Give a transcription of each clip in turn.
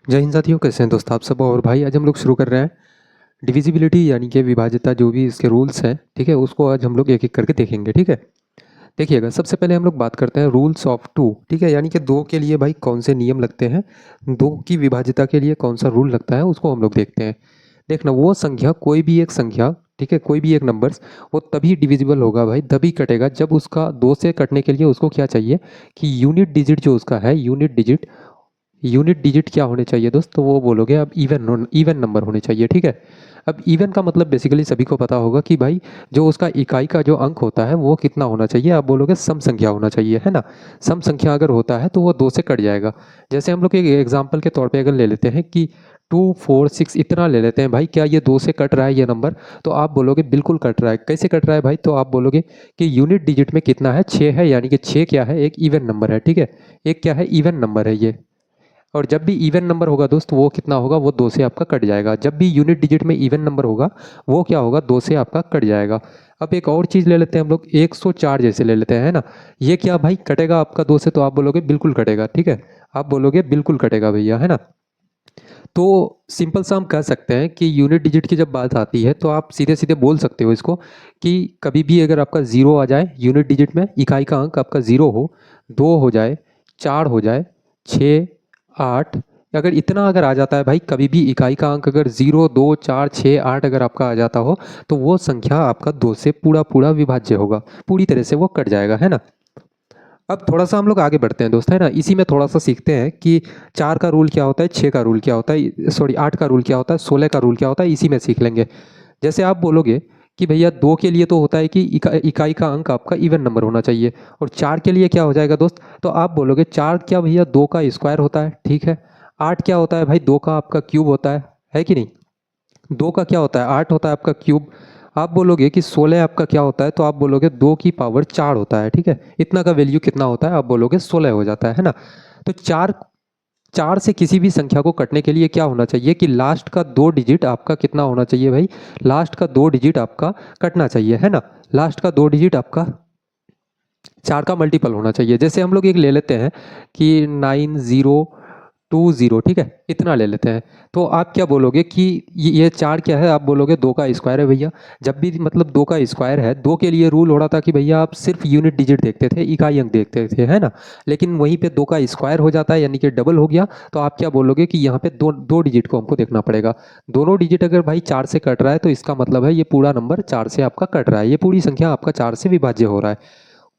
जय हिंद साथियों, कैसे हैं दोस्त आप सब। और भाई आज हम लोग शुरू कर रहे हैं डिविजिबिलिटी यानी कि विभाज्यता, जो भी इसके रूल्स हैं, ठीक है, उसको आज हम लोग एक एक करके देखेंगे। ठीक है, देखिएगा, सबसे पहले हम लोग बात करते हैं रूल्स ऑफ टू। ठीक है, यानी कि दो के लिए भाई कौन से नियम लगते हैं, दो की विभाज्यता के लिए कौन सा रूल लगता है, उसको हम लोग देखते हैं। देखना, वो संख्या, कोई भी एक संख्या, ठीक है, कोई भी एक नंबर्स, वो तभी डिविजिबल होगा भाई, तभी कटेगा जब उसका दो से कटने के लिए उसको क्या चाहिए कि यूनिट डिजिट जो उसका है, यूनिट डिजिट क्या होने चाहिए दोस्त, तो वो बोलोगे अब इवन नंबर होने चाहिए। ठीक है, अब इवन का मतलब बेसिकली सभी को पता होगा कि भाई जो उसका इकाई का जो अंक होता है वो कितना होना चाहिए, आप बोलोगे सम संख्या होना चाहिए, है ना। सम संख्या अगर होता है तो वो दो से कट जाएगा। जैसे हम लोग एक एग्जाम्पल के तौर पे अगर ले लेते हैं कि 2 4 6 इतना ले लेते हैं भाई, क्या ये दो से कट रहा है ये नंबर, तो आप बोलोगे बिल्कुल कट रहा है। कैसे कट रहा है भाई, तो आप बोलोगे कि यूनिट डिजिट में कितना है, 6 है, यानी कि 6 क्या है, एक इवन नंबर है। ठीक है, एक क्या है, इवन नंबर है ये। और जब भी इवन नंबर होगा दोस्त, वो कितना होगा, वो दो से आपका कट जाएगा। जब भी यूनिट डिजिट में इवन नंबर होगा, वो क्या होगा, दो से आपका कट जाएगा। अब एक और चीज़ ले लेते हैं हम लोग, 104 जैसे ले लेते हैं, है ना। ये क्या भाई कटेगा आपका दो से, तो आप बोलोगे बिल्कुल कटेगा। ठीक है, आप बोलोगे बिल्कुल कटेगा भैया, है ना। तो सिंपल सा हम कह सकते हैं कि यूनिट डिजिट की जब बात आती है तो आप सीधे सीधे बोल सकते हो इसको कि कभी भी अगर आपका ज़ीरो आ जाए यूनिट डिजिट में, इकाई का अंक आपका ज़ीरो हो, दो हो जाए, चार हो जाए, छः, आठ, अगर इतना अगर आ जाता है भाई, कभी भी इकाई का अंक अगर 0 2 4 6 8 अगर आपका आ जाता हो, तो वो संख्या आपका दो से पूरा पूरा विभाज्य होगा, पूरी तरह से वो कट जाएगा, है ना। अब थोड़ा सा हम लोग आगे बढ़ते हैं दोस्त, है ना। इसी में थोड़ा सा सीखते हैं कि चार का रूल क्या होता है, छः का रूल क्या होता है, सॉरी आठ का रूल क्या होता है, 16 का रूल क्या होता है, इसी में सीख लेंगे। जैसे आप बोलोगे कि भैया दो के लिए तो होता है कि इकाई का अंक आपका इवन नंबर होना चाहिए, और चार के लिए क्या हो जाएगा दोस्त, तो आप बोलोगे चार क्या भैया, दो का स्क्वायर होता है, ठीक है। आठ क्या होता है भाई, दो का आपका क्यूब होता है कि नहीं। दो का क्या होता है, आठ होता है आपका क्यूब। आप बोलोगे कि 16 आपका क्या होता है, तो आप बोलोगे दो की पावर चार होता है, ठीक है। इतना का वैल्यू कितना होता है, आप बोलोगे 16 हो जाता है ना। तो चार चार से किसी भी संख्या को कटने के लिए क्या होना चाहिए कि लास्ट का दो डिजिट आपका कितना होना चाहिए भाई, लास्ट का दो डिजिट आपका कटना चाहिए, है ना। लास्ट का दो डिजिट आपका चार का मल्टीपल होना चाहिए। जैसे हम लोग एक ले लेते हैं कि 9020, ठीक है, इतना ले लेते हैं। तो आप क्या बोलोगे कि ये चार क्या है, आप बोलोगे दो का स्क्वायर है भैया। जब भी मतलब दो का स्क्वायर है, दो के लिए रूल हो रहा था कि भैया आप सिर्फ यूनिट डिजिट देखते थे, इकाई अंक देखते थे, है ना। लेकिन वहीं पे दो का स्क्वायर हो जाता है, यानी कि डबल हो गया, तो आप क्या बोलोगे कि यहाँ पे दो दो डिजिट को हमको देखना पड़ेगा। दोनों डिजिट अगर भाई चार से कट रहा है, तो इसका मतलब है ये पूरा नंबर चार से आपका कट रहा है, ये पूरी संख्या आपका चार से विभाज्य हो रहा है।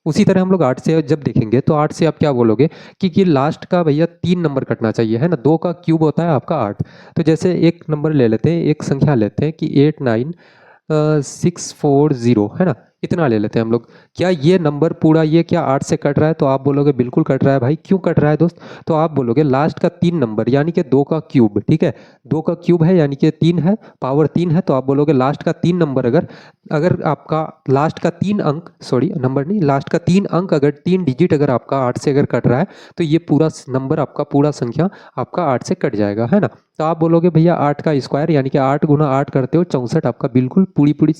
उसी तरह हम लोग आठ से जब देखेंगे, तो आठ से आप क्या बोलोगे कि लास्ट का भैया तीन नंबर कटना चाहिए, है ना। दो का क्यूब होता है आपका आठ। तो जैसे एक नंबर ले लेते हैं, एक संख्या लेते हैं कि 89640, है ना, इतना ले लेते हैं हम लोग। क्या ये नंबर पूरा ये क्या आठ से कट रहा है, तो आप बोलोगे बिल्कुल कट रहा है भाई। क्यों कट रहा है दोस्त, तो आप बोलोगे लास्ट का तीन नंबर यानी कि दो का क्यूब, ठीक है, दो का क्यूब है यानी कि तीन है, पावर तीन है, तो आप बोलोगे लास्ट का तीन नंबर अगर अगर आपका लास्ट का तीन अंक, सॉरी नंबर नहीं, लास्ट का तीन अंक अगर तीन डिजिट अगर आपका आठ से अगर कट रहा है, तो ये पूरा नंबर आपका पूरा संख्या आपका आठ से कट जाएगा, है ना। तो आप बोलोगे भैया आठ का स्क्वायर यानी कि आठ गुना आठ करते हो 64, आपका बिल्कुल पूरी पूरी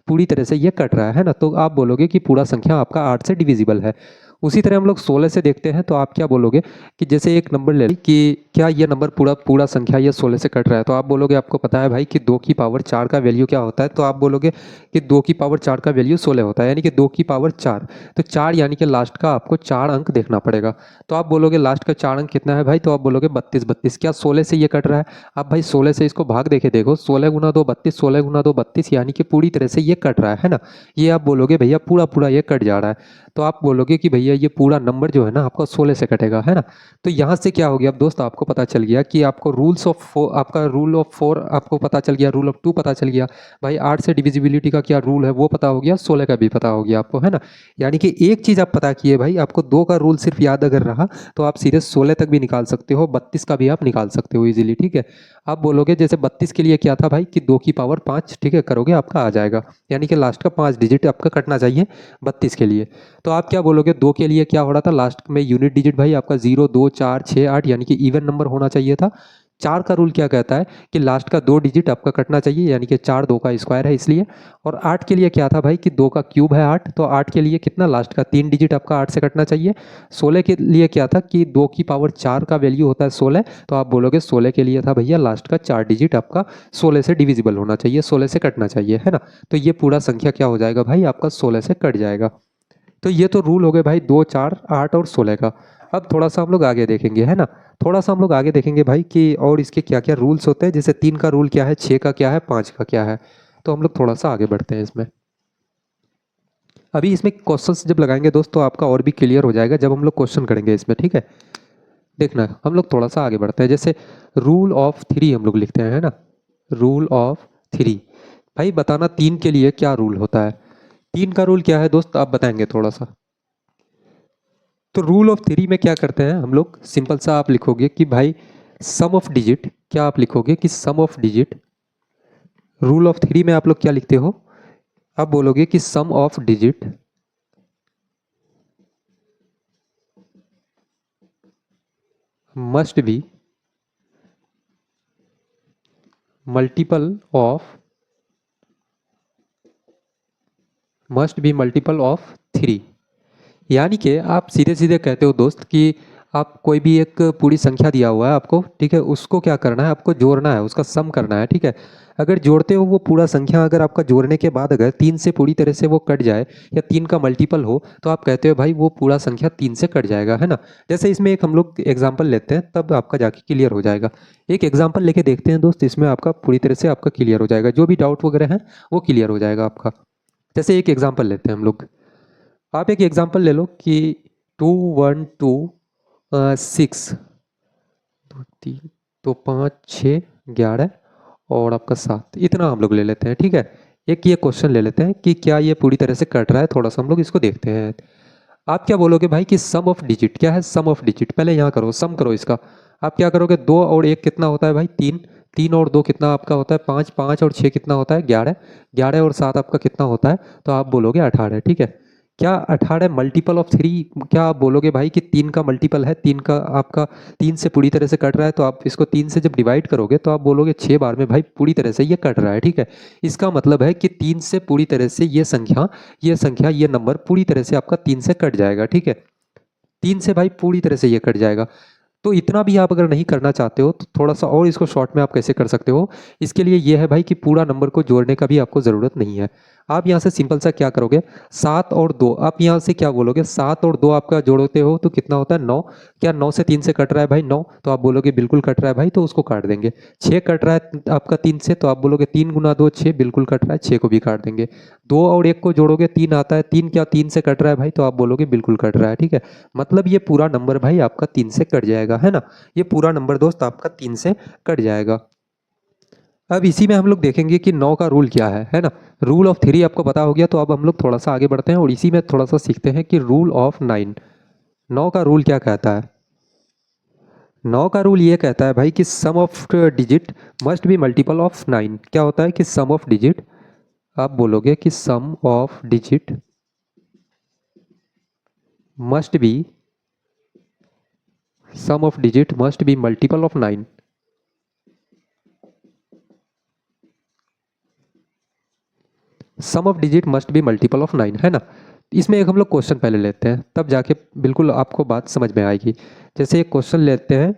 पूरी तरह से ये कट रहा है ना। तो आप बोलोगे कि पूरा संख्या आपका आठ से डिविजिबल है। उसी तरह हम लोग 16 से देखते हैं, तो आप क्या बोलोगे कि जैसे एक नंबर ले कि क्या ये नंबर पूरा पूरा संख्या ये 16 से कट रहा है, तो आप बोलोगे आपको पता है भाई कि दो की पावर चार का वैल्यू क्या होता है, तो आप बोलोगे कि दो की पावर चार का वैल्यू 16 होता है, यानी कि दो की पावर चार। तो चार यानी कि लास्ट का आपको चार अंक देखना पड़ेगा। तो आप बोलोगे लास्ट का चार अंक कितना है भाई, तो आप बोलोगे 32 32। क्या 16 से ये कट रहा है, आप भाई 16 से इसको भाग देखे देखो, 16 गुना दो 32, 16 गुना दो 32, यानी कि पूरी तरह से ये कट रहा है ना। ये आप बोलोगे भैया पूरा पूरा ये कट जा रहा है। तो आप बोलोगे कि भैया ये पूरा नंबर जो है ना आपका 16 से कटेगा, है ना। तो यहाँ से क्या हो गया अब दोस्त, आपको पता चल गया कि आपको रूल्स ऑफ फोर, आपका रूल ऑफ फोर आपको पता चल गया, रूल ऑफ टू पता चल गया भाई, आठ से डिविजिबिलिटी का क्या रूल है वो पता हो गया, 16 का भी पता हो गया आपको, है ना। यानी कि एक चीज़ आप पता किए भाई, आपको दो का रूल सिर्फ याद अगर रहा, तो आप सीधे 16 तक भी निकाल सकते हो, 32 का भी आप निकाल सकते हो इजीली, ठीक है। आप बोलोगे जैसे 32 के लिए क्या था भाई कि दो की पावर पाँच, ठीक है, करोगे आपका आ जाएगा, यानी कि लास्ट का पाँच डिजिट आपका कटना चाहिए 32 के लिए। तो आप क्या बोलोगे, दो के लिए क्या हो रहा था, लास्ट में यूनिट डिजिट भाई आपका 0 2 4 6 8, यानी कि इवन नंबर होना चाहिए था। 4 का रूल क्या कहता है कि लास्ट का 2 डिजिट आपका कटना चाहिए, यानी कि 4 2 का स्क्वायर है इसलिए। और 8 के लिए क्या था भाई कि 2 का क्यूब है 8, तो 8 के लिए कितना लास्ट का 3 डिजिट आपका 8 से कटना चाहिए। 16 के लिए क्या था कि 2 की पावर 4 का वैल्यू होता है 16, तो आप बोलोगे 16 के लिए था भैया लास्ट का 4 डिजिट आपका 16 से डिविजिबल होना चाहिए, 16 से कटना चाहिए, है ना। तो ये पूरा संख्या क्या हो जाएगा भाई आपका 16 से कट जाएगा। तो ये तो रूल हो गए भाई 2 4 8 और 16 का। अब थोड़ा सा हम लोग आगे देखेंगे, है ना। थोड़ा सा हम लोग आगे देखेंगे भाई कि और इसके क्या क्या रूल्स होते हैं, जैसे 3 का रूल क्या है, 6 का क्या है, 5 का क्या है। तो हम लोग थोड़ा सा आगे बढ़ते हैं इसमें। अभी इसमें क्वेश्चंस जब लगाएंगे दोस्त तो आपका और भी क्लियर हो जाएगा जब हम लोग क्वेश्चन करेंगे इसमें, ठीक है। देखना हम लोग थोड़ा सा आगे बढ़ते हैं, जैसे रूल ऑफ 3 हम लोग लिखते हैं, है ना। रूल ऑफ 3 भाई बताना 3 के लिए क्या रूल होता है। 3 का रूल क्या है दोस्त आप बताएंगे थोड़ा सा। तो रूल ऑफ 3 में क्या करते हैं हम लोग, सिंपल सा आप लिखोगे कि भाई सम ऑफ डिजिट, क्या आप लिखोगे कि sum of digit. Rule of 3 में आप लोग क्या लिखते हो, आप बोलोगे कि sum of digit must be multiple of multiple of 3। यानी कि आप सीधे सीधे कहते हो दोस्त कि आप कोई भी एक पूरी संख्या दिया हुआ है आपको, ठीक है, उसको क्या करना है, आपको जोड़ना है, उसका सम करना है, ठीक है। अगर जोड़ते हो वो पूरा संख्या, अगर आपका जोड़ने के बाद अगर 3 से पूरी तरह से वो कट जाए या 3 का मल्टीपल हो, तो आप कहते हो भाई वो पूरा संख्या 3 से कट जाएगा, है ना। जैसे इसमें एक हम लोग एग्जाम्पल लेते हैं तब आपका जाके क्लियर हो जाएगा। एक एग्जाम्पल लेके देखते हैं दोस्त, इसमें आपका पूरी तरह से आपका क्लियर हो जाएगा, जो भी डाउट वगैरह है वो क्लियर हो जाएगा आपका। जैसे एक एग्जाम्पल लेते हैं हम लोग, आप एक एग्जांपल ले लो कि 2 1 2 6 2 3 2 5 6 11 और आपका 7, इतना हम लोग ले लेते हैं, ठीक है। एक ये क्वेश्चन ले लेते हैं कि क्या ये पूरी तरह से कट रहा है, थोड़ा सा हम लोग इसको देखते हैं। आप क्या बोलोगे भाई कि सम ऑफ डिजिट क्या है, सम ऑफ डिजिट पहले यहाँ करो, सम करो इसका। आप क्या करोगे, 2 और 1 कितना होता है भाई 3, 3 और 2 कितना आपका होता है 5, 5 और 6 कितना होता है 11, 11 और 7 आपका कितना होता है, तो आप बोलोगे 18, ठीक है। क्या 18 मल्टीपल ऑफ 3, क्या आप बोलोगे भाई कि 3 का मल्टीपल है, 3 का आपका 3 से पूरी तरह से कट रहा है, तो आप इसको 3 से जब डिवाइड करोगे तो आप बोलोगे 6 बार में भाई पूरी तरह से ये कट रहा है, ठीक है। इसका मतलब है कि 3 से पूरी तरह से ये नंबर पूरी तरह से आपका 3 से कट जाएगा, ठीक है। 3 से भाई पूरी तरह से ये कट जाएगा। तो इतना भी आप अगर नहीं करना चाहते हो तो थोड़ा सा और इसको शॉर्ट में आप कैसे कर सकते हो, इसके लिए ये है भाई कि पूरा नंबर को जोड़ने का भी आपको ज़रूरत नहीं है। आप यहाँ से सिंपल सा क्या करोगे, 7 और 2, आप यहाँ से क्या बोलोगे, 7 और 2 आपका जोड़ते हो तो कितना होता है 9। क्या 9 से 3 से कट रहा है भाई 9, तो आप बोलोगे बिल्कुल कट रहा है भाई, तो उसको काट देंगे। 6 कट रहा है आपका 3 से, तो आप बोलोगे 3 गुना 2 6, बिल्कुल कट रहा है, 6 को भी काट देंगे। 2 और 1 को जोड़ोगे 3 आता है, 3 क्या 3 से कट रहा है भाई, तो आप बोलोगे बिल्कुल कट रहा है, ठीक है। मतलब ये पूरा नंबर भाई आपका 3 से कट जाएगा, है ना। ये पूरा नंबर दोस्त आपका 3 से कट जाएगा। अब इसी में हम लोग देखेंगे कि 9 का रूल क्या है ना। रूल ऑफ 3 आपको पता हो गया, तो अब हम लोग थोड़ा सा आगे बढ़ते हैं और इसी में थोड़ा सा सीखते हैं कि रूल ऑफ 9, 9 का रूल क्या कहता है। 9 का रूल ये कहता है भाई कि sum of digit must be multiple of 9। क्या होता है कि सम ऑफ डिजिट, आप बोलोगे कि sum of digit must be multiple of 9। Sum of digit must be multiple of 9, है ना। इसमें एक हम लोग क्वेश्चन पहले लेते हैं, तब जाके बिल्कुल आपको बात समझ में आएगी। जैसे एक क्वेश्चन लेते हैं,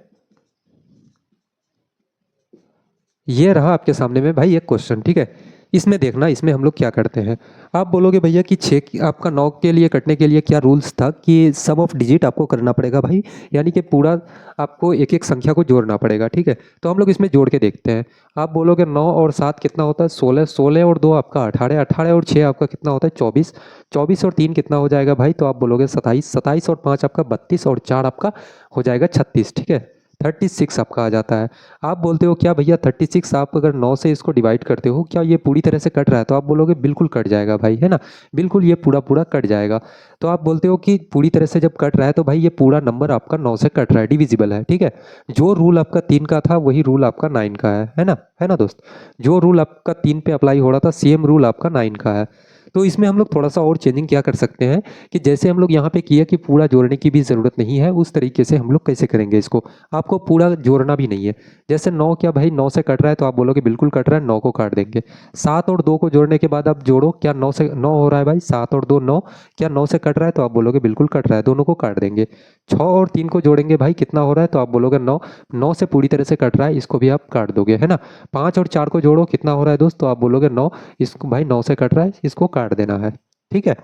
ये रहा आपके सामने में भाई एक क्वेश्चन, ठीक है। इसमें देखना, इसमें हम लोग क्या करते हैं। आप बोलोगे भैया कि 6 आपका 9 के लिए कटने के लिए क्या रूल्स था कि सम ऑफ डिजिट आपको करना पड़ेगा भाई, यानी कि पूरा आपको एक एक संख्या को जोड़ना पड़ेगा, ठीक है। तो हम लोग इसमें जोड़ के देखते हैं। आप बोलोगे 9 और 7 कितना होता है 16, 16 और 2 आपका 18, 18 और 6 आपका कितना होता है 24, 24 और 3 कितना हो जाएगा भाई, तो आप बोलोगे 27, 27 और 5 आपका 32 और 4 आपका हो जाएगा 36, ठीक है। 36 आपका आ जाता है। आप बोलते हो क्या भैया 36 आप अगर 9 से इसको डिवाइड करते हो क्या ये पूरी तरह से कट रहा है, तो आप बोलोगे बिल्कुल कट जाएगा भाई, है ना। बिल्कुल ये पूरा पूरा कट जाएगा। तो आप बोलते हो कि पूरी तरह से जब कट रहा है तो भाई ये पूरा नंबर आपका 9 से कट रहा है, डिविजिबल है, ठीक है। जो रूल आपका 3 का था वही रूल आपका 9 का है ना, है ना दोस्त। जो रूल आपका 3 पे अप्लाई हो रहा था सेम रूल आपका 9 का है। तो इसमें हम लोग थोड़ा सा और चेंजिंग क्या कर सकते हैं कि जैसे हम लोग यहाँ पे किया कि पूरा जोड़ने की भी ज़रूरत नहीं है, उस तरीके से हम लोग कैसे करेंगे इसको, आपको पूरा जोड़ना भी नहीं है। जैसे 9 क्या भाई 9 से कट रहा है तो आप बोलोगे बिल्कुल कट रहा है, 9 को काट देंगे। 7 और 2 को जोड़ने के बाद आप जोड़ो, क्या 9 से 9 हो रहा है भाई, 7 और 2 9, क्या 9 से कट रहा है तो आप बोलोगे बिल्कुल कट रहा है, दोनों को काट देंगे। 6 और 3 को जोड़ेंगे भाई कितना हो रहा है तो आप बोलोगे 9, 9 से पूरी तरह से कट रहा है, इसको भी आप काट दोगे, है ना। 5 और 4 को जोड़ो कितना हो रहा है दोस्त, तो आप बोलोगे 9, इसको भाई 9 से कट रहा है, इसको काट देना है, ठीक है।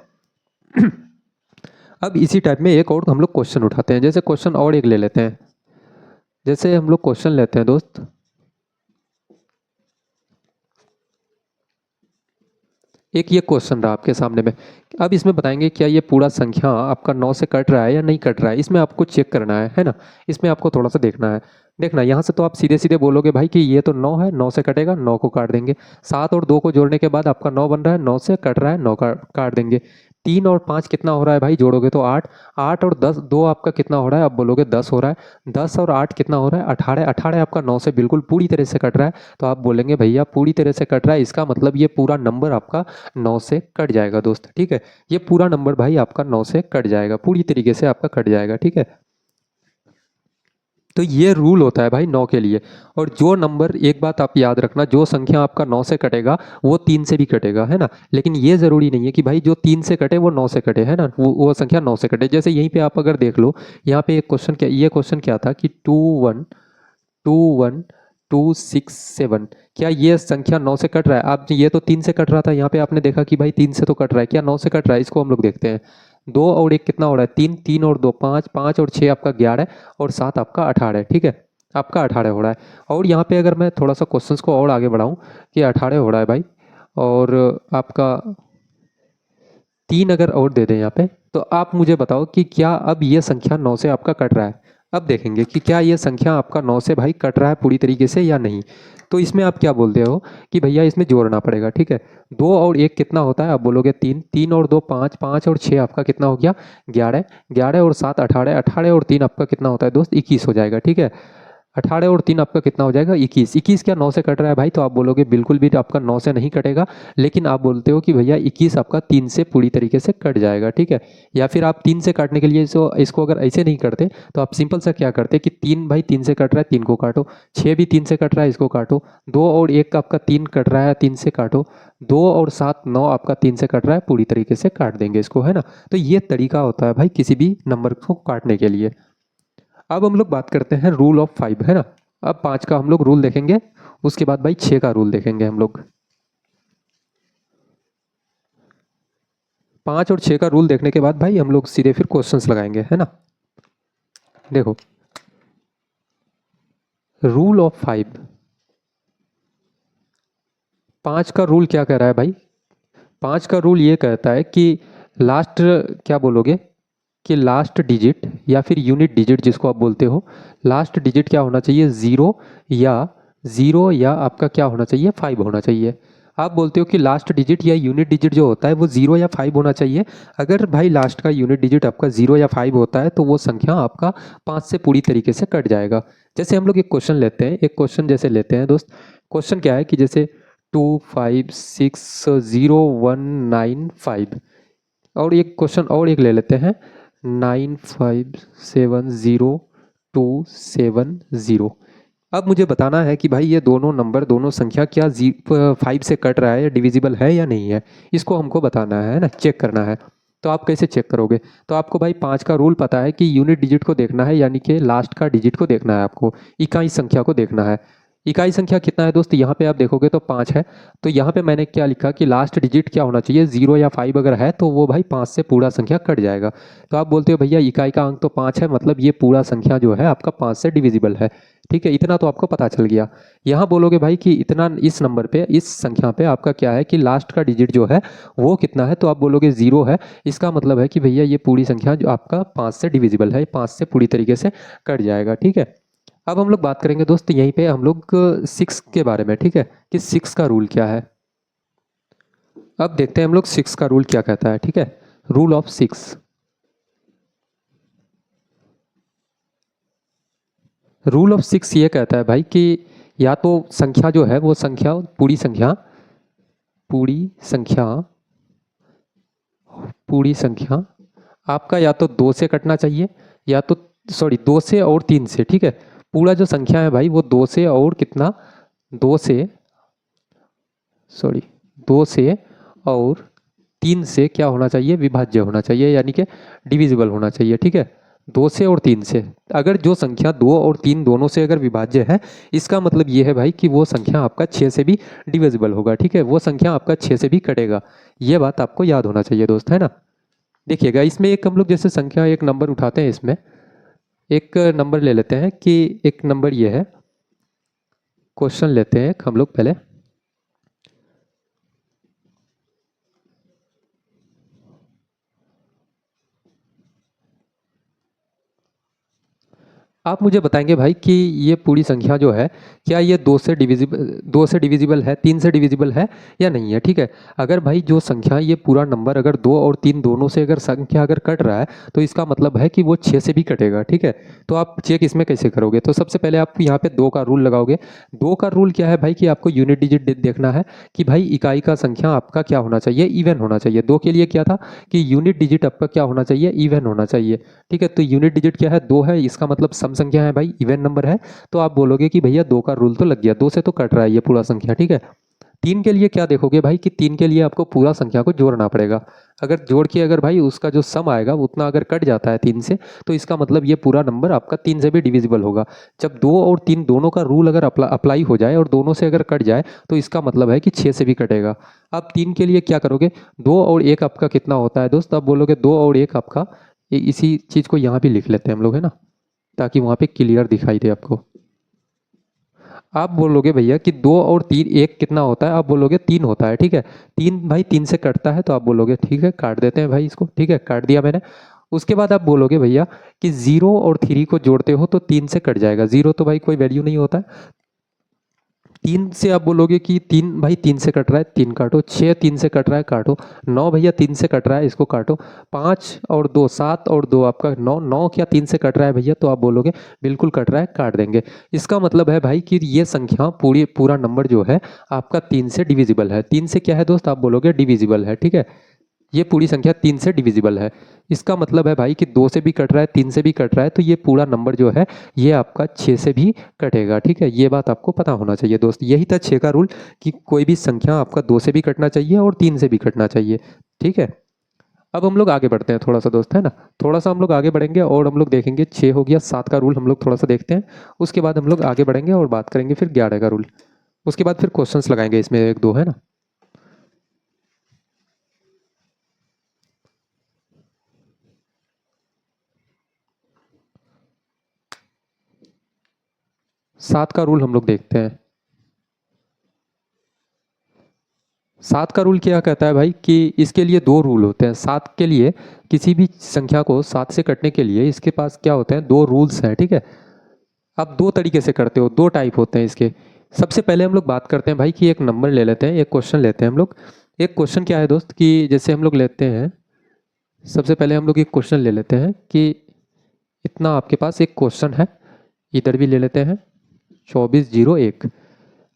अब इसी टाइप में एक और हम लोग क्वेश्चन उठाते हैं, जैसे क्वेश्चन और एक ले लेते हैं। जैसे हम लोग क्वेश्चन लेते हैं दोस्त, एक ये क्वेश्चन रहा आपके सामने में। अब इसमें बताएंगे क्या ये पूरा संख्या आपका 9 से कट रहा है या नहीं कट रहा है, इसमें आपको चेक करना है ना। इसमें आपको थोड़ा सा देखना है। देखना यहाँ से तो आप सीधे सीधे बोलोगे भाई कि ये तो 9 है, 9 से कटेगा, 9 को काट देंगे। 7 और 2 को जोड़ने के बाद आपका 9 बन रहा है, 9 से कट रहा है, 9 का काट देंगे। 3 और 5 कितना हो रहा है भाई, जोड़ोगे तो 8, 8 और 10 2 आपका कितना हो रहा है, आप बोलोगे 10 हो रहा है। 10 और 8 कितना हो रहा है, 18, 18 आपका 9 से बिल्कुल पूरी तरह से कट रहा है, तो आप बोलेंगे भैया पूरी तरह से कट रहा है, इसका मतलब ये पूरा नंबर आपका 9 से कट जाएगा दोस्त, ठीक है। ये पूरा नंबर भाई आपका 9 से कट जाएगा, पूरी तरीके से आपका कट जाएगा, ठीक है। तो ये रूल होता है भाई 9 के लिए। और जो नंबर, एक बात आप याद रखना, जो संख्या आपका 9 से कटेगा वो 3 से भी कटेगा, है ना। लेकिन ये ज़रूरी नहीं है कि भाई जो 3 से कटे वो 9 से कटे, है ना, वो संख्या 9 से कटे। जैसे यहीं पे आप अगर देख लो, यहाँ पे एक क्वेश्चन क्या, ये क्वेश्चन क्या था कि 2 1 2 1 2 6 7, क्या ये संख्या 9 से कट रहा है। आप ये तो 3 से कट रहा था, यहाँ पे आपने देखा कि भाई 3 से तो कट रहा है, क्या 9 से कट रहा है, इसको हम लोग देखते हैं। 2 और 1 कितना हो रहा है, 3, 3 और 2 5, 5 और 6 आपका 11 और 7 आपका 18, ठीक है। आपका 18 हो रहा है। और यहाँ पे अगर मैं थोड़ा सा क्वेश्चंस को और आगे बढ़ाऊँ कि 18 हो रहा है भाई, और आपका 3 अगर और दे दें यहाँ पे, तो आप मुझे बताओ कि क्या अब ये संख्या 9 से आपका कट रहा है। अब देखेंगे कि क्या ये संख्या आपका 9 से भाई कट रहा है पूरी तरीके से या नहीं। तो इसमें आप क्या बोलते हो कि भैया इसमें जोड़ना पड़ेगा, ठीक है। 2 और 1 कितना होता है, आप बोलोगे 3, 3 और 2 5, 5 और 6 आपका कितना हो गया 11, 11 और 7 18, 18 और 3 आपका कितना होता है दोस्त 21 हो जाएगा, ठीक है। 18 और 3 आपका कितना हो जाएगा 21, 21 क्या 9 से कट रहा है भाई, तो आप बोलोगे बिल्कुल भी आपका 9 से नहीं कटेगा। लेकिन आप बोलते हो कि भैया 21 आपका 3 से पूरी तरीके से कट जाएगा, ठीक है। या फिर आप 3 से काटने के लिए इसको अगर ऐसे नहीं करते तो आप सिंपल सा क्या करते कि 3 भाई 3 से कट रहा है 3 को काटो, 6 भी 3 से कट रहा है इसको काटो, 2 और 1 आपका 3 कट रहा है 3 से काटो, 2 और 7 9 आपका 3 से कट रहा है, पूरी तरीके से काट देंगे इसको, है ना। तो ये तरीका होता है भाई किसी भी नंबर को काटने के लिए। अब हम लोग बात करते हैं रूल ऑफ 5, है ना। अब 5 का हम लोग रूल देखेंगे, उसके बाद भाई 6 का रूल देखेंगे हम लोग। 5 और 6 का रूल देखने के बाद भाई हम लोग सीधे फिर क्वेश्चंस लगाएंगे, है ना। देखो रूल ऑफ 5, 5 का रूल क्या कह रहा है भाई। 5 का रूल ये कहता है कि लास्ट, क्या बोलोगे कि लास्ट डिजिट या फिर यूनिट डिजिट जिसको आप बोलते हो, लास्ट डिजिट क्या होना चाहिए, ज़ीरो या आपका क्या होना चाहिए 5 होना चाहिए। आप बोलते हो कि लास्ट डिजिट या यूनिट डिजिट जो होता है वो 0 या 5 होना चाहिए। अगर भाई लास्ट का यूनिट डिजिट आपका 0 या 5 होता है तो वो संख्या आपका 5 से पूरी तरीके से कट जाएगा। जैसे हम लोग एक क्वेश्चन लेते हैं, एक क्वेश्चन जैसे लेते हैं दोस्त। क्वेश्चन क्या है कि जैसे 2560195, और एक क्वेश्चन और एक ले लेते हैं 9570270। अब मुझे बताना है कि भाई ये दोनों नंबर, दोनों संख्या क्या 5 से कट रहा है, डिविजिबल है या नहीं है, इसको हमको बताना है ना, चेक करना है। तो आप कैसे चेक करोगे, तो आपको भाई 5 का रूल पता है कि यूनिट डिजिट को देखना है, यानी कि लास्ट का डिजिट को देखना है, आपको इकाई संख्या को देखना है। इकाई संख्या कितना है दोस्त, यहाँ पे आप देखोगे तो 5 है। तो यहाँ पे मैंने क्या लिखा कि लास्ट डिजिट क्या होना चाहिए, 0 या 5 अगर है तो वो भाई 5 से पूरा संख्या कट जाएगा। तो आप बोलते हो भैया इकाई का अंक तो 5 है, मतलब ये पूरा संख्या जो है आपका 5 से डिविजिबल है, ठीक है। इतना तो आपको पता चल गया। यहाँ बोलोगे भाई कि इतना इस नंबर पे, इस संख्या पे आपका क्या है कि लास्ट का डिजिट जो है वो कितना है, तो आप बोलोगे 0 है। इसका मतलब है कि भैया ये पूरी संख्या जो आपका 5 से डिविजिबल है, 5 से पूरी तरीके से कट जाएगा, ठीक है। अब हम लोग बात करेंगे दोस्त यहीं पे हम लोग 6 के बारे में, ठीक है, कि 6 का रूल क्या है। अब देखते हैं हम लोग 6 का रूल क्या कहता है, ठीक है। रूल ऑफ 6, रूल ऑफ 6 ये कहता है भाई कि या तो संख्या जो है वो संख्या, पूरी संख्या पूरी संख्या आपका या तो 2 से कटना चाहिए या तो सॉरी 2 से और 3 से, ठीक है। पूरा जो संख्या है भाई वो 2 से और कितना, 2 से सॉरी 2 से और 3 से क्या होना चाहिए, विभाज्य होना चाहिए, यानी कि डिविजिबल होना चाहिए, ठीक है। 2 से और 3 से, अगर जो संख्या 2 और 3 दोनों से अगर विभाज्य है, इसका मतलब ये है भाई कि वो संख्या आपका 6 से भी डिविजिबल होगा, ठीक है। वो संख्या आपका 6 से भी कटेगा, ये बात आपको याद होना चाहिए दोस्त, है ना। देखिएगा इसमें एक हम लोग जैसे संख्या एक नंबर उठाते हैं, इसमें एक नंबर ले लेते हैं कि एक नंबर ये है, क्वेश्चन लेते हैं हम लोग पहले। आप मुझे बताएंगे भाई कि ये पूरी संख्या जो है क्या ये 2 से डिविजिबल है, 3 से डिविजिबल है या नहीं है, ठीक है। अगर भाई जो संख्या ये पूरा नंबर अगर 2 और 3 दोनों से अगर संख्या अगर कट रहा है तो इसका मतलब है कि वो 6 से भी कटेगा, ठीक है। तो आप चेक इसमें कैसे करोगे, तो सबसे पहले आप यहाँ पे 2 का रूल लगाओगे। 2 का रूल क्या है भाई कि आपको यूनिट डिजिट देखना है कि भाई इकाई का संख्या आपका क्या होना चाहिए, इवन होना चाहिए। 2 के लिए क्या था कि यूनिट डिजिट आपका क्या होना चाहिए, इवन होना चाहिए, ठीक है। तो यूनिट डिजिट क्या है, 2 है, इसका मतलब सम संख्या है भाई, इवन नंबर है। तो आप बोलोगे कि भैया 2 का रूल तो लग गया, 2 से तो कट रहा है ये पूरा संख्या, ठीक है। 3 के लिए क्या देखोगे भाई कि 3 के लिए आपको पूरा संख्या को जोड़ना पड़ेगा। अगर जोड़ के अगर भाई उसका जो सम आएगा उतना अगर कट जाता है 3 से, तो इसका मतलब ये पूरा नंबर आपका 3 से भी डिविजिबल होगा। जब 2 और 3 दोनों का रूल अगर अप्लाई हो जाए और दोनों से अगर कट जाए तो इसका मतलब है कि 6 से भी कटेगा। अब 3 के लिए क्या करोगे, 2 और 1 आपका कितना होता है दोस्त, अब बोलोगे 2 और 1 आपका, इसी चीज़ को यहाँ भी लिख लेते हैं हम लोग, है ना, ताकि वहाँ पे क्लियर दिखाई दे आपको। आप बोलोगे भैया कि 2 और 3 1 कितना होता है, आप बोलोगे 3 होता है, ठीक है। 3 भाई 3 से कटता है, तो आप बोलोगे ठीक है काट देते हैं भाई इसको, ठीक है, काट दिया मैंने। उसके बाद आप बोलोगे भैया कि 0 और 3 को जोड़ते हो तो 3 से कट जाएगा, 0 तो भाई कोई वैल्यू नहीं होता है। 3 से आप बोलोगे कि 3 भाई 3 से कट रहा है, 3 काटो। 6 3 से कट रहा है, काटो। 9 भैया 3 से कट रहा है, इसको काटो। 5 और 2 7 और 2 आपका 9, 9 क्या 3 से कट रहा है भैया, तो आप बोलोगे बिल्कुल कट रहा है, काट देंगे। इसका मतलब है भाई कि ये संख्या पूरा नंबर जो है आपका 3 से डिविजिबल है। 3 से क्या है दोस्त, आप बोलोगे डिविजिबल है, ठीक है। ये पूरी संख्या 3 से डिविजिबल है। इसका मतलब है भाई कि 2 से भी कट रहा है, 3 से भी कट रहा है, तो ये पूरा नंबर जो है ये आपका 6 से भी कटेगा, ठीक है। ये बात आपको पता होना चाहिए दोस्त, यही था 6 का रूल कि कोई भी संख्या आपका 2 से भी कटना चाहिए और 3 से भी कटना चाहिए, ठीक है। अब हम लोग आगे बढ़ते हैं थोड़ा सा दोस्त, है ना। थोड़ा सा हम लोग आगे बढ़ेंगे और हम लोग देखेंगे 6 हो गया, 7 का रूल हम लोग थोड़ा सा देखते हैं। उसके बाद हम लोग आगे बढ़ेंगे और बात करेंगे फिर 11 का रूल। उसके बाद फिर क्वेश्चंस लगाएंगे इसमें 1 2, है ना। 7 का रूल हम लोग देखते हैं। 7 का रूल क्या कहता है भाई कि इसके लिए 2 रूल होते हैं। 7 के लिए किसी भी संख्या को 7 से कटने के लिए इसके पास क्या होते हैं, 2 रूल्स हैं, ठीक है। आप 2 तरीके से करते हो, 2 टाइप होते हैं इसके। सबसे पहले हम लोग बात करते हैं भाई कि एक नंबर ले लेते हैं, एक क्वेश्चन लेते हैं हम लोग। एक क्वेश्चन क्या है दोस्त कि जैसे हम लोग लेते हैं, सबसे पहले हम लोग एक क्वेश्चन ले लेते हैं कि इतना आपके पास एक क्वेश्चन है, इधर भी ले लेते हैं 2401।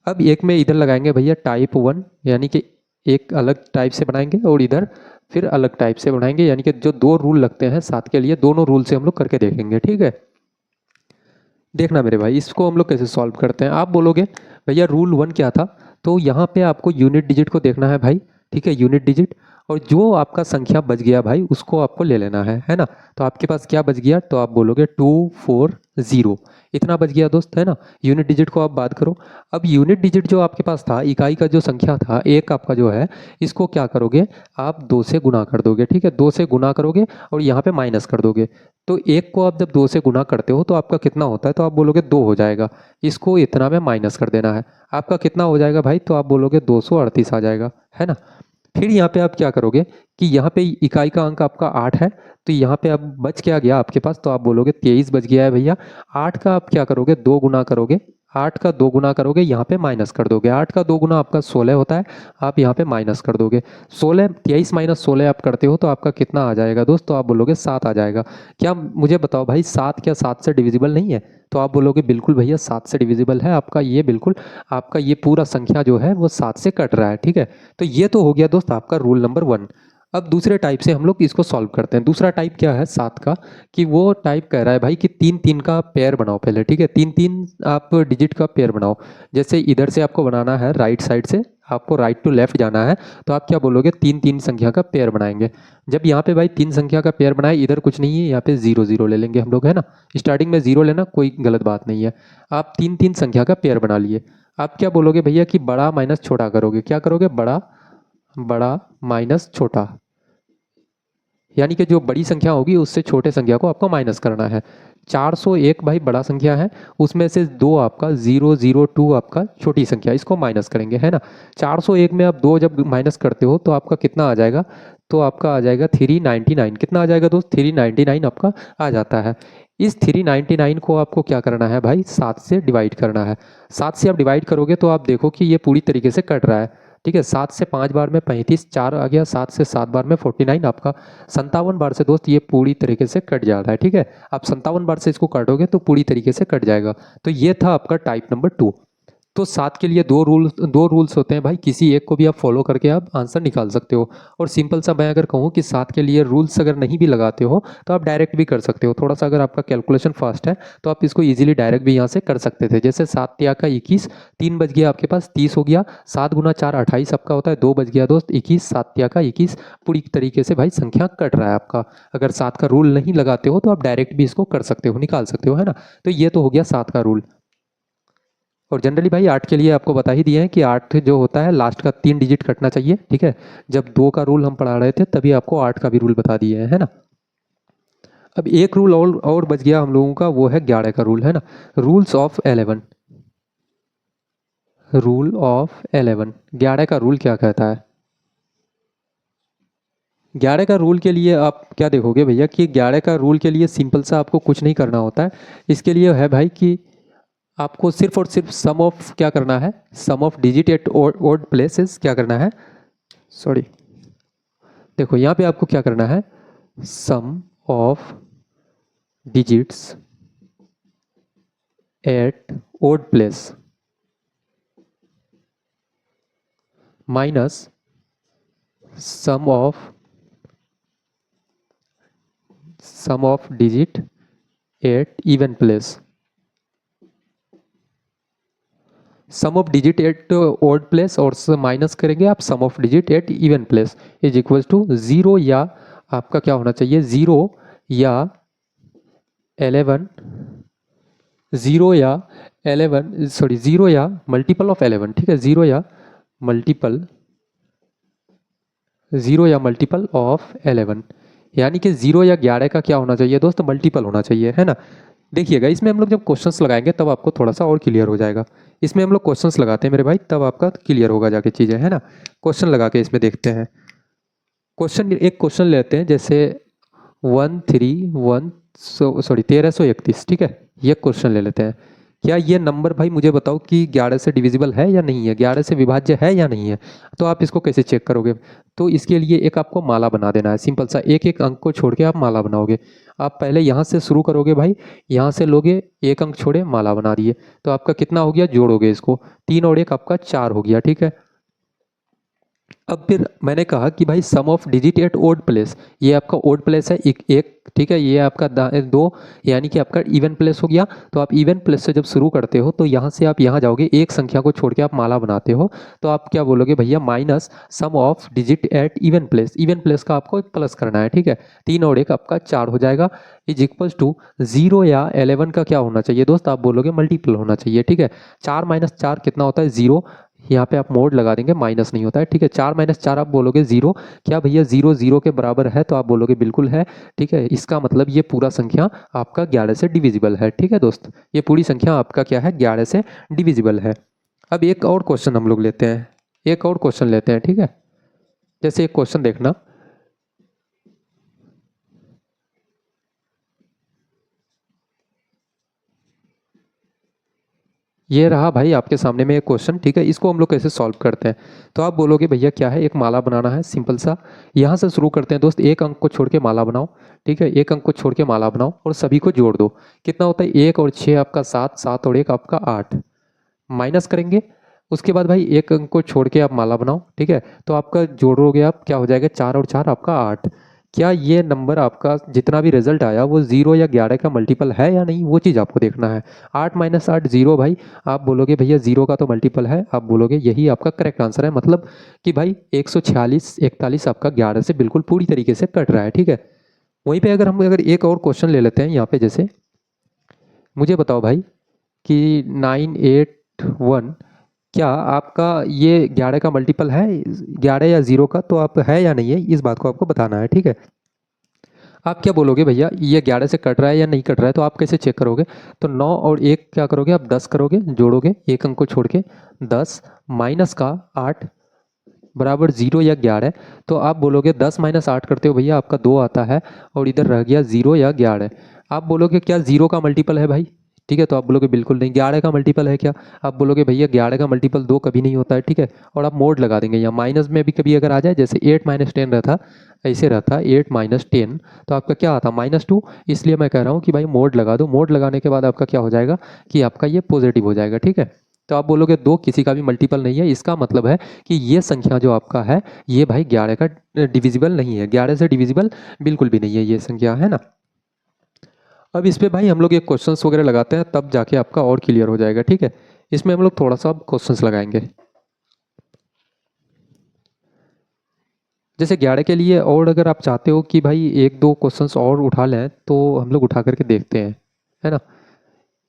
अब एक में इधर लगाएंगे भैया टाइप 1, यानी कि एक अलग टाइप से बनाएंगे, और इधर फिर अलग टाइप से बनाएंगे, यानी कि जो 2 रूल लगते हैं 7 के लिए, दोनों रूल से हम लोग करके देखेंगे, ठीक है। देखना मेरे भाई इसको हम लोग कैसे सॉल्व करते हैं। आप बोलोगे भैया रूल 1 क्या था, तो यहाँ पे आपको यूनिट डिजिट को देखना है भाई, ठीक है, यूनिट डिजिट। और जो आपका संख्या बच गया भाई उसको आपको ले लेना है ना। तो आपके पास क्या बच गया, तो आप बोलोगे 240, इतना बच गया दोस्त, है ना। यूनिट डिजिट को आप बात करो। अब यूनिट डिजिट जो आपके पास था, इकाई का जो संख्या था एक आपका जो है, इसको क्या करोगे आप 2 से गुना कर दोगे, ठीक है। 2 से गुना करोगे और यहाँ पे माइनस कर दोगे। तो एक को आप जब 2 से गुना करते हो तो आपका कितना होता है, तो आप बोलोगे 2 हो जाएगा। इसको इतना में माइनस कर देना है, आपका कितना हो जाएगा भाई, तो आप बोलोगे 238 आ जाएगा, है ना। फिर यहाँ पे आप क्या करोगे कि यहाँ पे इकाई का अंक आपका 8 है, तो यहाँ पे अब बच क्या गया आपके पास, तो आप बोलोगे 23 बच गया है भैया। 8 का आप क्या करोगे, 2 गुना करोगे, 8 का 2 गुना करोगे, यहाँ पे माइनस कर दोगे। 8 का 2 गुना आपका 16 होता है, आप यहाँ पे माइनस कर दोगे। 16 23 माइनस 16 आप करते हो तो आपका कितना आ जाएगा दोस्त, तो आप बोलोगे 7 आ जाएगा। क्या मुझे बताओ भाई 7 क्या 7 से डिविजिबल नहीं है, तो आप बोलोगे बिल्कुल भैया 7 से डिविजिबल है आपका, ये बिल्कुल आपका ये पूरा संख्या जो है वो 7 से कट रहा है, ठीक है। तो ये तो हो गया दोस्त आपका रूल नंबर 1। अब दूसरे टाइप से हम लोग इसको सॉल्व करते हैं। दूसरा टाइप क्या है 7 का, कि वो टाइप कह रहा है भाई कि 3 3 का पेयर बनाओ पहले, ठीक है। 3 3 आप डिजिट का पेयर बनाओ। जैसे इधर से आपको बनाना है, राइट साइड से आपको राइट टू लेफ्ट जाना है, तो आप क्या बोलोगे 3 3 संख्या का पेयर बनाएंगे। जब यहाँ पे भाई 3 संख्या का पेयर बनाए, इधर कुछ नहीं है, यहाँ पे 0 0 ले लेंगे हम लोग, है ना। स्टार्टिंग में 0 लेना कोई गलत बात नहीं है। आप 3 3 संख्या का पेयर बना लिए। आप क्या बोलोगे भैया कि बड़ा माइनस छोटा करोगे। क्या करोगे, बड़ा बड़ा माइनस छोटा, यानी कि जो बड़ी संख्या होगी उससे छोटे संख्या को आपको माइनस करना है। 401 भाई बड़ा संख्या है, उसमें से 2 आपका 002 आपका छोटी संख्या, इसको माइनस करेंगे, है ना। 401 में आप 2 जब माइनस करते हो तो आपका कितना आ जाएगा, तो आपका आ जाएगा 399। कितना आ जाएगा दोस्त, 399 आपका आ जाता है। इस 399 को आपको क्या करना है भाई, 7 से डिवाइड करना है। 7 से आप डिवाइड करोगे तो आप देखो कि ये पूरी तरीके से कट रहा है, ठीक है। 7 से 5 बार में 35, 4 आ गया, 7 से 7 बार में 49, आपका 57 बार से दोस्त ये पूरी तरीके से कट जा रहा है, ठीक है। आप 57 बार से इसको काटोगे तो पूरी तरीके से कट जाएगा। तो ये था आपका टाइप नंबर 2। तो 7 के लिए दो रूल्स होते हैं भाई, किसी एक को भी आप फॉलो करके आप आंसर निकाल सकते हो। और सिंपल सा मैं अगर कहूँ कि 7 के लिए रूल्स अगर नहीं भी लगाते हो तो आप डायरेक्ट भी कर सकते हो। थोड़ा सा अगर आपका कैलकुलेशन फास्ट है तो आप इसको इजीली डायरेक्ट भी यहाँ से कर सकते थे। जैसे 7 तिया का 21, 3 बज गया आपके पास 30 हो गया, 7 गुना 4 28 आपका होता है, 2 बज गया दोस्त 21, 7 तिया का 21, पूरी तरीके से भाई संख्या कट रहा है आपका। अगर 7 का रूल नहीं लगाते हो तो आप डायरेक्ट भी इसको कर सकते हो, निकाल सकते हो, है ना। तो ये तो हो गया 7 का रूल। और जनरली भाई 8 के लिए आपको बता ही दिए हैं कि 8 जो होता है लास्ट का 3 डिजिट कटना चाहिए, ठीक है। जब 2 का रूल हम पढ़ा रहे थे तभी आपको 8 का भी रूल बता दिए हैं, है ना। अब एक रूल और बच गया हम लोगों का, वो है 11 का रूल, है ना। रूल्स ऑफ 11, रूल ऑफ 11, 11 का रूल क्या कहता है। 11 का रूल के लिए आप क्या देखोगे भैया कि 11 का रूल के लिए सिंपल सा आपको कुछ नहीं करना होता है। इसके लिए है भाई कि आपको सिर्फ और सिर्फ सम ऑफ क्या करना है, sum of digit at odd places क्या करना है, सॉरी, देखो यहाँ पे आपको क्या करना है, sum of digits at odd place minus sum of digit at even place. Sum of digit at odd place और माइनस करेंगे आप sum of digit at even place is equal to 0 या आपका क्या होना चाहिए, 0 या 11, 0 या 11 सॉरी 0 या मल्टीपल ऑफ 11, ठीक है। 0 या मल्टीपल ऑफ 11, यानी कि 0 या 11 का क्या होना चाहिए दोस्त, मल्टीपल होना चाहिए, है ना। देखिएगा इसमें हम लोग जब क्वेश्चंस लगाएंगे तब आपको थोड़ा सा और क्लियर हो जाएगा। इसमें हम लोग क्वेश्चंस लगाते हैं मेरे भाई, तब आपका क्लियर होगा जाके चीज़ें, है ना। क्वेश्चन लगा के इसमें देखते हैं। एक क्वेश्चन लेते हैं, जैसे 1331, ठीक है। ये क्वेश्चन ले लेते हैं। क्या ये नंबर भाई मुझे बताओ कि 11 से डिविजिबल है या नहीं है, 11 से विभाज्य है या नहीं है। तो आप इसको कैसे चेक करोगे, तो इसके लिए एक आपको माला बना देना है, सिंपल सा एक एक अंक को छोड़ के आप माला बनाओगे। आप पहले यहाँ से शुरू करोगे भाई, यहाँ से लोगे, एक अंक छोड़े माला बना दिए, तो आपका कितना हो गया, जोड़ोगे इसको, 3 और 1 आपका 4 हो गया, ठीक है। अब फिर मैंने कहा कि भाई sum of digit at odd place, ये आपका ओड प्लेस है एक, ठीक है। ये आपका 2, यानी कि आपका इवन प्लेस हो गया। तो आप इवन प्लेस से जब शुरू करते हो तो यहाँ से आप यहाँ जाओगे, एक संख्या को छोड़ के आप माला बनाते हो, तो आप क्या बोलोगे भैया, minus sum of digit at even place, even place का आपको प्लस करना है, ठीक है। 3 और 1 आपका 4 हो जाएगा, इज इक्वल्स टू 0 या 11 का क्या होना चाहिए दोस्त, आप बोलोगे मल्टीपल होना चाहिए, ठीक है। 4 माइनस 4 कितना होता है, 0, यहाँ पे आप मोड लगा देंगे, माइनस नहीं होता है, ठीक है। 4 माइनस 4 आप बोलोगे 0, क्या भैया 0 0 के बराबर है, तो आप बोलोगे बिल्कुल है, ठीक है। इसका मतलब ये पूरा संख्या आपका 11 से डिविजिबल है, ठीक है दोस्त। ये पूरी संख्या आपका क्या है, 11 से डिविजिबल है। अब एक और क्वेश्चन हम लोग लेते हैं, एक और क्वेश्चन लेते हैं, ठीक है। जैसे एक क्वेश्चन देखना, ये रहा भाई आपके सामने में एक क्वेश्चन, ठीक है। इसको हम लोग कैसे सॉल्व करते हैं, तो आप बोलोगे भैया क्या है, एक माला बनाना है सिंपल सा। यहाँ से शुरू करते हैं दोस्त, एक अंक को छोड़ के माला बनाओ, ठीक है। एक अंक को छोड़ के माला बनाओ और सभी को जोड़ दो। कितना होता है, 1 और 6 आपका 7, 7 और 1 आपका 8, माइनस करेंगे। उसके बाद भाई एक अंक को छोड़ के आप माला बनाओ, ठीक है। तो आपका जोड़ोगे आप, क्या हो जाएगा, 4 और 4 आपका 8। क्या ये नंबर आपका जितना भी रिजल्ट आया वो 0 या 11 का मल्टीपल है या नहीं, वो चीज़ आपको देखना है। 8 माइनस 8 0 भाई। आप बोलोगे भैया 0 का तो मल्टीपल है, आप बोलोगे यही आपका करेक्ट आंसर है, मतलब कि भाई 146 41 आपका 11 से बिल्कुल पूरी तरीके से कट रहा है, ठीक है। वहीं पे अगर एक और क्वेश्चन ले लेते हैं यहाँ पे, जैसे मुझे बताओ भाई कि 981 क्या आपका ये 11 का मल्टीपल है, 11 या 0 का, तो आप है या नहीं है, इस बात को आपको बताना है, ठीक है। आप क्या बोलोगे भैया ये 11 से कट रहा है या नहीं कट रहा है, तो आप कैसे चेक करोगे, तो 9 और 1 क्या करोगे आप, 10 करोगे, जोड़ोगे एक अंक को छोड़ के, 10 माइनस का 8 बराबर 0 या 11। तो आप बोलोगे 10 माइनस 8 करते हो भैया आपका 2 आता है, और इधर रह गया 0 या 11। आप बोलोगे क्या 0 का मल्टीपल है भाई, ठीक है, तो आप बोलोगे बिल्कुल नहीं। 11 का मल्टीपल है क्या, आप बोलोगे भैया 11 का मल्टीपल 2 कभी नहीं होता है, ठीक है। और आप मोड लगा देंगे, यहाँ माइनस में भी कभी अगर आ जाए, जैसे 8 माइनस 10 रहता, ऐसे रहता 8 माइनस 10, तो आपका क्या आता -2। इसलिए मैं कह रहा हूँ कि भाई मोड लगा दो, मोड लगाने के बाद आपका क्या हो जाएगा कि आपका ये पॉजिटिव हो जाएगा, ठीक है। तो आप बोलोगे 2 किसी का भी मल्टीपल नहीं है, इसका मतलब है कि ये संख्या जो आपका है ये भाई 11 का डिविजिबल नहीं है, 11 से डिविजिबल बिल्कुल भी नहीं है ये संख्या, है ना। अब इस पे भाई हम लोग एक क्वेश्चंस वगैरह लगाते हैं, तब जाके आपका और क्लियर हो जाएगा, ठीक है। इसमें हम लोग थोड़ा सा क्वेश्चंस लगाएंगे, जैसे 11 के लिए। और अगर आप चाहते हो कि भाई एक दो क्वेश्चंस और उठा लें, तो हम लोग उठा करके देखते हैं, है ना।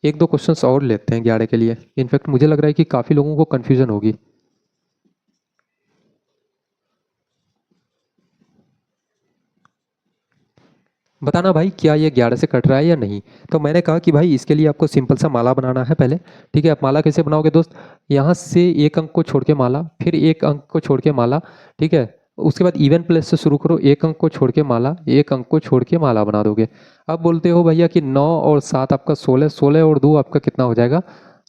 एक दो क्वेश्चंस और लेते हैं 11 के लिए। इनफैक्ट मुझे लग रहा है कि काफ़ी लोगों को कन्फ्यूजन होगी। बताना भाई क्या ये 11 से कट रहा है या नहीं। तो मैंने कहा कि भाई इसके लिए आपको सिंपल सा माला बनाना है पहले, ठीक है। आप माला कैसे बनाओगे दोस्त, यहाँ से एक अंक को छोड़ के माला, फिर एक अंक को छोड़ के माला, ठीक है। उसके बाद इवन प्लेस से शुरू करो, एक अंक को छोड़ के माला, एक अंक को छोड़ के माला बना दोगे। अब बोलते हो भैया कि 9 और 7 आपका 16, 16 और 2 आपका कितना हो जाएगा,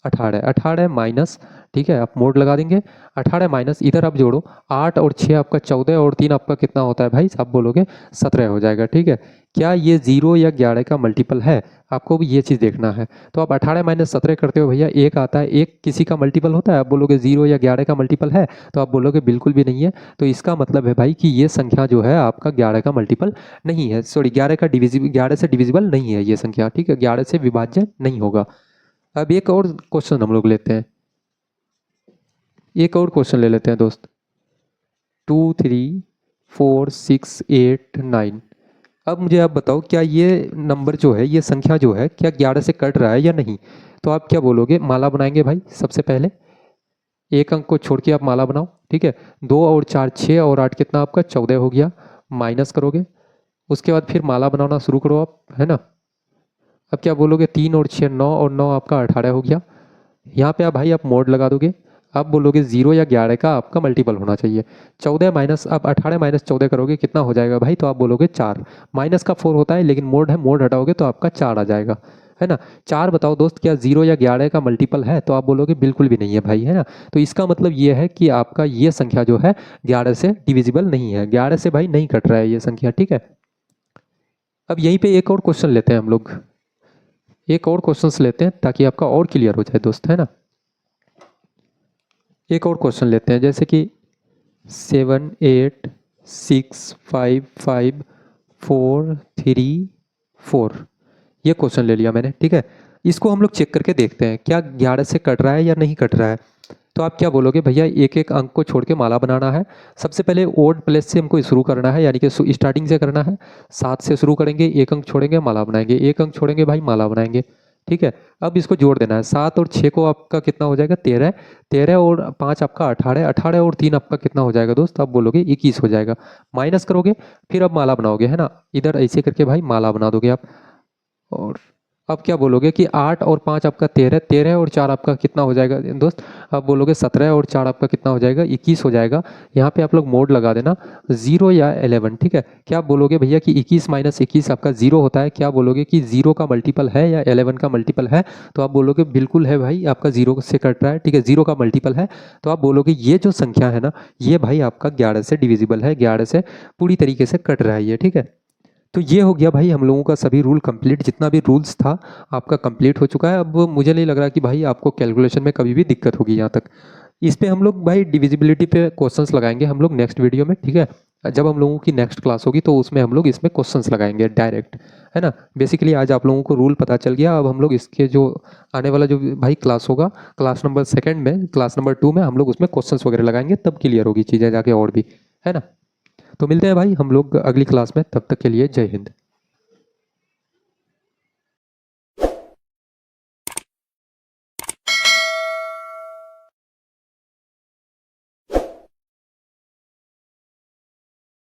18, 18 माइनस, ठीक है, आप मोड लगा देंगे। 18 माइनस इधर आप जोड़ो, 8 और 6 आपका 14, और 3 आपका कितना होता है भाई, आप बोलोगे 17 हो जाएगा, ठीक है। क्या ये 0 या 11 का मल्टीपल है, आपको भी ये चीज़ देखना है। तो आप 18 माइनस 17 करते हो भैया, एक आता है, एक किसी का मल्टीपल होता है, आप बोलोगे 0 या 11 का मल्टीपल है, तो आप बोलोगे बिल्कुल भी नहीं है। तो इसका मतलब है भाई कि ये संख्या जो है आपका 11 का मल्टीपल नहीं है, सॉरी 11 का डिविजिबल, 11 से डिविजिबल नहीं है ये संख्या, ठीक है, 11 से विभाज्य नहीं होगा। अब एक और क्वेश्चन हम लोग लेते हैं, एक और क्वेश्चन ले लेते हैं दोस्त। 2 3 4 6 8 9। अब मुझे आप बताओ क्या ये नंबर जो है, ये संख्या जो है, क्या 11 से कट रहा है या नहीं। तो आप क्या बोलोगे, माला बनाएंगे भाई। सबसे पहले एक अंक को छोड़ के आप माला बनाओ, ठीक है। 2 और 4 6 और 8 कितना आपका 14 हो गया, माइनस करोगे। उसके बाद फिर माला बनाना शुरू करो आप, है ना। अब क्या बोलोगे, 3 और 6 9 और 9 आपका 18 हो गया। यहाँ पे आप भाई आप मोड लगा दोगे, आप बोलोगे 0 या 11 का आपका मल्टीपल होना चाहिए। 14 माइनस, आप 18 माइनस 14 करोगे कितना हो जाएगा भाई, तो आप बोलोगे 4। माइनस का 4 होता है, लेकिन मोड है, मोड हटाओगे तो आपका 4 आ जाएगा, है ना। 4 बताओ दोस्त, क्या 0 या 11 का मल्टीपल है, तो आप बोलोगे बिल्कुल भी नहीं है भाई, है ना। तो इसका मतलब ये है कि आपका ये संख्या जो है 11 से डिविजिबल नहीं है, 11 से भाई नहीं कट रहा है ये संख्या, ठीक है। अब यहीं पे एक और क्वेश्चन लेते हैं हम लोग, एक और क्वेश्चंस लेते हैं ताकि आपका और क्लियर हो जाए दोस्त, है ना। एक और क्वेश्चन लेते हैं, जैसे कि 7 8 6 5 5 4 3 4। ये क्वेश्चन ले लिया मैंने, ठीक है। इसको हम लोग चेक करके देखते हैं क्या 11 से कट रहा है या नहीं कट रहा है। तो आप क्या बोलोगे, भैया एक एक अंक को छोड़ के माला बनाना है। सबसे पहले ओड प्लेस से हमको शुरू करना है, यानी कि स्टार्टिंग से करना है। 7 से शुरू करेंगे, एक अंक छोड़ेंगे माला बनाएंगे, एक अंक छोड़ेंगे भाई माला बनाएंगे, ठीक है। अब इसको जोड़ देना है, 7 और 6 को आपका कितना हो जाएगा 13, 13 और 5 आपका 18, 18 और 3 आपका कितना हो जाएगा दोस्त, आप बोलोगे 21 हो जाएगा। माइनस करोगे, फिर अब माला बनाओगे, है ना। इधर ऐसे करके भाई माला बना दोगे आप। और अब क्या बोलोगे कि 8 और 5 आपका 13, 13 और 4 आपका कितना हो जाएगा दोस्त, आप बोलोगे 17 और 4 आपका कितना हो जाएगा 21 हो जाएगा। यहाँ पे आप लोग मोड लगा देना 0 या 11, ठीक है। क्या आप बोलोगे भैया कि 21 माइनस 21 आपका 0 होता है, क्या बोलोगे कि 0 का मल्टीपल है या 11 का मल्टीपल है, तो आप बोलोगे बिल्कुल है भाई, आपका 0 से कट रहा है, ठीक है, 0 का मल्टीपल है। तो आप बोलोगे ये जो संख्या है ना, ये भाई आपका 11 से डिविजिबल है, 11 से पूरी तरीके से कट रहा है ये, ठीक है। तो ये हो गया भाई हम लोगों का सभी रूल कंप्लीट, जितना भी रूल्स था आपका कंप्लीट हो चुका है। अब मुझे नहीं लग रहा कि भाई आपको कैलकुलेशन में कभी भी दिक्कत होगी यहाँ तक। इस पे हम लोग भाई डिविजिबिलिटी पे क्वेश्चंस लगाएंगे हम लोग नेक्स्ट वीडियो में, ठीक है। जब हम लोगों की नेक्स्ट क्लास होगी तो उसमें हम लोग इसमें क्वेश्चंस लगाएंगे डायरेक्ट, है ना। बेसिकली आज आप लोगों को रूल पता चल गया। अब हम लोग इसके जो आने वाला जो भाई क्लास होगा, क्लास नंबर 2 में, क्लास नंबर 2 में हम लोग उसमें क्वेश्चंस वगैरह लगाएंगे, तब क्लियर होगी चीज़ें जाके और भी, है ना। तो मिलते हैं भाई हम लोग अगली क्लास में, तब तक के लिए जय हिंद।